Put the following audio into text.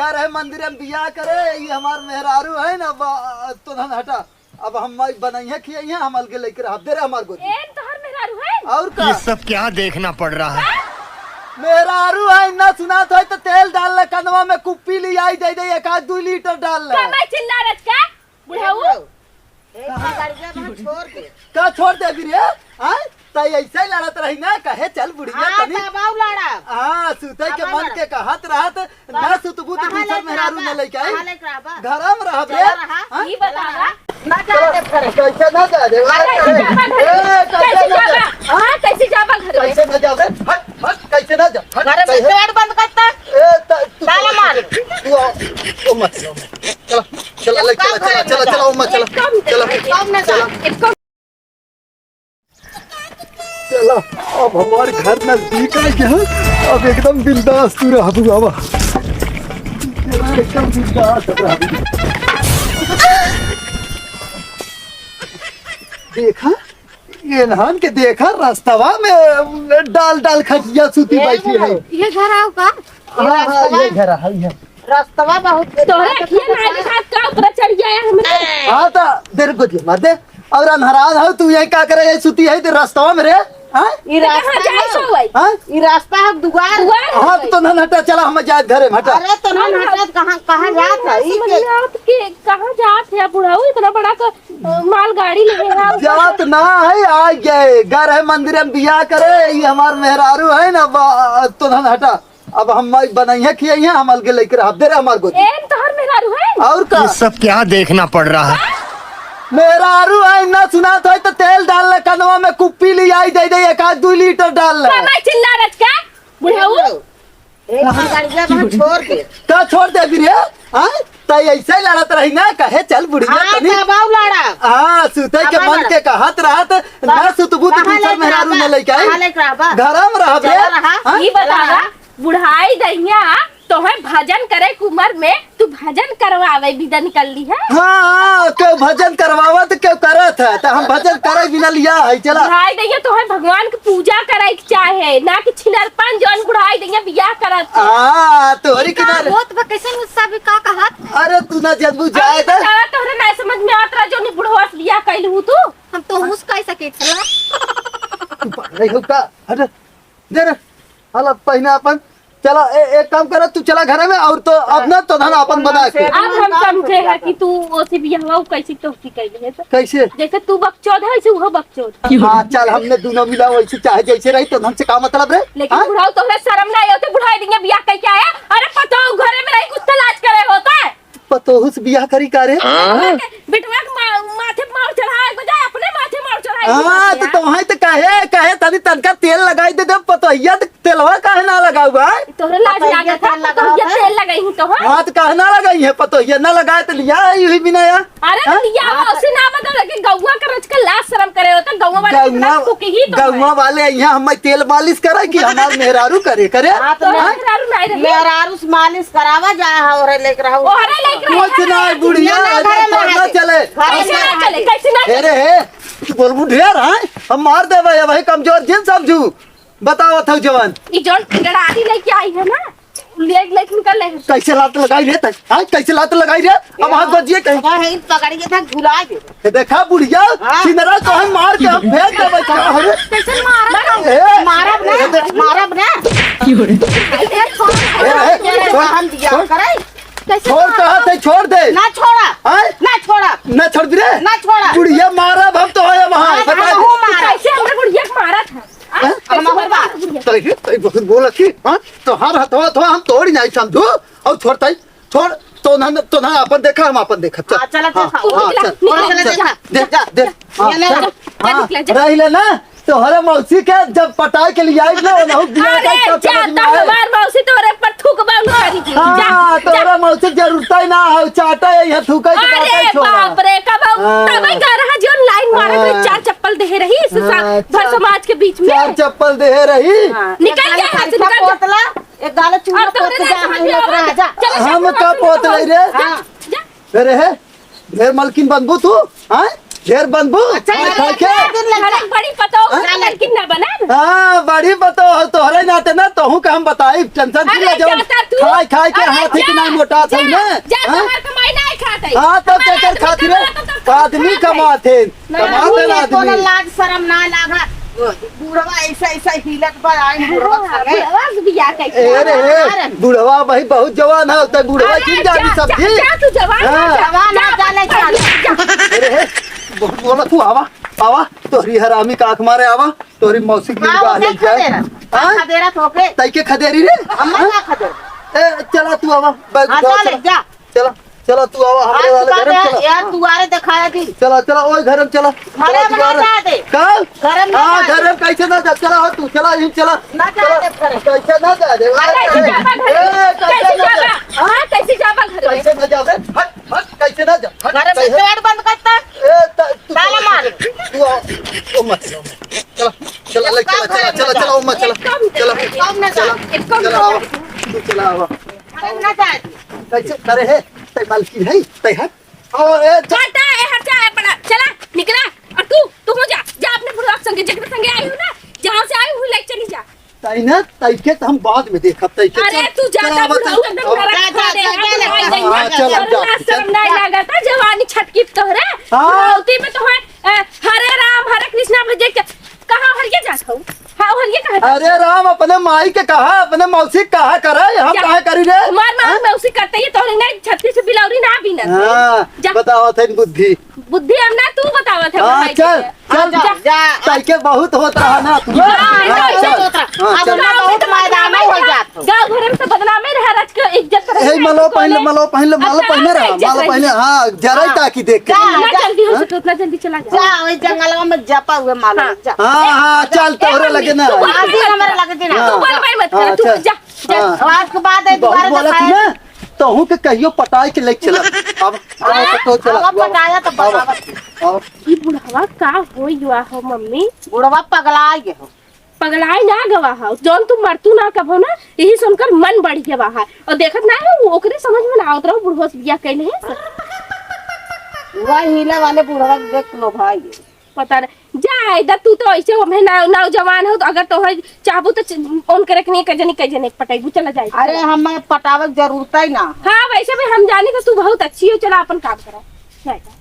घर है मंदिर में बिया करे ये हमार मेहरारू है ना तो धन हटा अब हम बनाइए खियाइए हम अलगे लेकर आप दे रहे हमार गोदी तोहर मेहरारू है और का ये सब क्या देखना पड़ रहा है। मेहरारू है ना सुना तो तेल डाल ले कनवा में कुप्पी ली आई दे दे 1-2 लीटर डाल ले मैं चिल्ला रच का बुढ़ाऊ छोड़ दे का छोड़ दे गिरे हां तई ऐसे ही लड़त रही ना कहे चल बुढ़िया तनी बाबू लड़ा हां सुते के मन के कहत रहत ना सुतबू तो दूसर मेहरारू न लेके आई घर में रहब रे हां ई बतावा ना जाते फिर कैसे ना जा रे कैसे जाबा हां कैसे जाबा घर में कैसे ना जा रे हट हट कैसे ना जा घर में गेट बंद करता ताला मार ओ मत चलो चलो चलो चलो ओ मत चलो चलो काम ना जा चलो अब हमारे घर नजदीक है क्या अब एकदम बिंदास तू रह बाबा एकदम बिंदास देखा ये नहान के देखा रास्तावा में डाल डाल खटिया सूती बैठी है ये घर आओ का हाँ हाँ ये घर है रास्ता बहुत तोरे अखियां ना के साथ का ऊपर चढ़ गया है हमने हाँ तो देर को मार दे और अनहरान हो तू यही क्या करे सूती है रास्तावा में रे हाँ ई रास्ता हाँ ई रास्ता है दुआर हाँ तो ना हटा चला हम जाए घरे में हटा अरे तो ना हटा कहां कहां जात है ई के कहां जात है बुढ़ाऊ इतना बड़ा माल गाड़ी ले रहा जात ना है आ गए घर है मंदिर में बिया करे ये हमार मेहरारू है ना तो ना हटा अब हम बनाइए खियाइए हम अलगे लेकर आप दे रहे हमार गोदी तोहर मेहरारू है और का ये सब क्या देखना पड़ रहा है। मेहरारू है ना सुना तो तेल डाल ले कनवा में कुप्पी ली आई दे दे 1-2 लीटर डाल ले मैं चिल्ला रच का बुढ़ाऊ छोड़ दे का छोड़ दे गिरे हां तई ऐसे ही लड़त रही ना कहे चल बुढ़िया तनी बाबू लड़ा हां सुते के मन के कहत रहत ना सुतबू तो दूसर मेहरारू न लेके आई घर में रहब रे हां ई बतावा बुढ़ाई दैया तोहे भजन करे कुमर में तू भजन करवावे बिदा निकल ली है हाँ क्यों भजन करवावत क्यों करत है तो हम भजन करे बिना लिया है चला बुढ़ाई दैया तोहे भगवान की पूजा करे के चाहे ना कि छिनरपन जौन बुढ़ाई दैया बियाह करत हाँ तोहरी किनारे बहुत वकेशन मुझसे भी का कहत अरे तू ना जदबू जाए तो सारा तोहरे ना समझ में आत रहा जो बुढ़वा से बियाह कैलहू तू हम तो हुस कह सके छला नहीं होगा अरे दे रे हला पहिना अपन चला एक काम कर तू चला घर में और तो अब ना तो धन अपन बना के अब हम समझे है कि तू ओसे बियाह कैसे तोहती कैले है कैसे जैसे तू बकचोद है वो बकचोद हाँ चल हमने दोनों मिला वैसे चाहे जैसे रही तो हमसे का मतलब रे लेकिन बुढ़ाओ तोहरे शर्म ना आते बुढ़ाई देंगे बियाह कह के आया अरे पतो घरे में रही कुछ तलाश करे होता है पतोहुस बियाह करी का रे बेटवा माथे मार चढ़ाए बजाय अपने माथे मार चढ़ाए हाँ तो वहीं तो कहे तनी तनका तेल लगाई दे पतोहिया तेलवा काहे ना लगाऊ भाई तोहरे लाज लागा था तो ये तेल लगाई हूं तो हाँ तो काहे ना लगाई है पतोहिया ना लगाए तो लिया आई हुई बिना यार अरे लिया उसे ना बता कि गौवा का रच का लाज शर्म करे होता गौवा वाले कितना कुकेगी तो गौवा वाले यहाँ हम तेल मालिश करे कि हमार मेहरारू करे तो मेहरारू नहीं रहे मेहरारू मालिश करावा जा और लेकर रहू ओरे लेकर कुछ ना बुढ़िया ना चले कैसे ना अरे बोलबू ढेर है हम मार दे भाई कमजोर जिन समझू बताओ था जवान ई जोन लड़ाई लेके आई है ना लेकिन कर ले कैसे लात लगाई रे हां कैसे लात लगाई रे अब हाथ बजिए कहीं पकड़िए था झुला दे देखा बुढ़िया सिनरा तो हम मार के हम फेंक देबै अरे कैसे मारा मारब ना हम दिया करे छोड़ कहा थे छोड़ दे ना छोड़ा ना छोड़ा ना छोड़ दे ना छोड़ा बुढ़िया मारा हम तो है वहां कैसे हमने बुढ़िया मारा था बहुत बोला कि हां तो हर हथवा तो हम तोड़ नहीं समझो और छोड़ता छोड़ तो ना अपन देखा हम अपन देखा चल चल रही ले ना तो हरे मौसी के जब पटाई के लिए आई ना वो बिया का चाटा हमार मौसी तोरे पर थूक बांध करी थी हां तोरा मौसी जरूरत ही ना है चाटा ये थूका के अरे बाप रे कब तब घर है जो लाइन मारे तो 4 चप्पल दे रही भर समाज के बीच में 4 चप्पल दे रही निकल के हाथ से पोतला एक गाल चूना पोत जा हम का पोत रही रे अरे है ढेर मलकिन बनबू तू हां ढेर बनबू अच्छा, खाए के दिन लग अरे बड़ी पतो लड़की ना बना हाँ बड़ी बतो तोहरे नाते ना तोहू का हम बताई टेंशन की अरे ले जाओ जाता तू। खाए खाए के अरे हाथ ही जा, ना मोटा थे जा, ना जा हाँ? तुम्हार कमाई नहीं खाते हाँ तब चक्कर खाती रे आदमी कमाते कमाते ना कोनो आदमी लाज शरम ना लागा बूढ़वा ऐसा ऐसा हिलत पर आई बूढ़वा खड़े आवाज भी आ गई अरे बुढ़वा भाई बहुत जवान है तो बुढ़वा अरे क्यों जानी जा, सब्जी जा, तू जवान हाँ। है, जवान है, जा, जाने जा, अरे बहुत बोला तू आवा आवा तोहरी हरामी का आंख मारे आवा तोहरी मौसी की निगाह ले जाए हाँ? खदेरा थोके तई के खदेरी रे अम्मा हाँ? ना खदेर ए चला तू आवा बैग हाँ, उठा, चल, जा। चला चला तू आवा हमारे आज वाले बात घर में है, चला यार दुआरे दिखाया थी चला चला ओए घर में चला घरे में ना जाते। कल घरे में ना हाँ जाते। घर में कैसे ना जा चला हो तू चला यूं चला ना जाते घरे। कैसे ना जा दे कैसे जाबा घर में? कैसे जाबा? हाँ, कैसे जाबा घर में? कैसे ना जा बे हट हट कैसे ना जा हट, घरे में कैसे- पेड़ बंद करता तू ताला मार। तू ओ मत चला चला ले चला चला चला चला ओ मत चला चला कम ना जा चला आवा तू चला आवा घरे में ना जाते कैसे करे है तै मालकिन है तै है और ए हटा ए हटा ए बड़ा चला निकला और तू हो जा अपने बुढ़वा के संगे जगह संगे आई हो ना जहाँ से आई हूँ ले चली जा तै ना तै के तो हम बाद में देखब तै के अरे तू जाता बुढ़ऊ एकदम नरक खा दे हाँ, चल, अब जा, शर्म नहीं लगता जवानी छटकी तोहरे हाँ। बुढ़ौती में तो है हरे राम हरे कृष्णा भजे के कहाँ हरिये जात हूँ हाँ हरिये कहाँ अरे राम अपने माई के कहा अपने मौसी के कहा करे हम जा। कहा करी रे मार मार मैं उसी करते ही तोहरे नहीं छत्ती से बिलौरी ना बिना हाँ जा। बताओ थे बुद्धि बुद्धि हम ना तू बतावत है हाँ भाई चल के। चल जा, जा। तै के बहुत होता है ना तू हाँ, हाँ, ऐसा चल। होता है। हाँ, अब चल। ना बहुत मैदान हो जात हो। गाँव घर में तो बदनामे रहा राज के इज्जत रहे ए malo पहले malo पहले रहा malo पहले हाँ जरा ताकि देख के जा। ना जल्दी हो सके उतना जल्दी चला जा जा वही जंगलवा में जपा हुए मालूम जा हाँ हाँ चल तोहरे लगे ना तू बोल आदि हमारे लगे थी ना तू बोल भाई मत हाँ, कर तू चल। जा जा हाँ। आज के बाद है बहुत दोबारा बोला थी दिखाया ना तोहू के कहियो पटाई के ले चला अब तो चला अब पटाया तो बराबर। अब ई बुढ़वा का हो युवा हो मम्मी बुढ़वा पगला गए हो पगलाई ना गवा हो जौन तुम मरतू ना कभो ना यही सुनकर मन बढ़ गया है और देखत ना है वो ओकरे समझ में ना आवत रहो बुढ़वा से बियाह कैले है वह हिले वाले बुढ़वा के देख लो भाई पता नहीं जा इधर तू तो ऐसे हो मैं नौजवान हो तो अगर तो है चाहबू तो ऑन करे नहीं कजनी पटाई चला जाए अरे हमें पटावे की जरूरत ही ना हाँ वैसे भी हम जाने तो तू बहुत अच्छी हो चला अपन काम करा जाएगा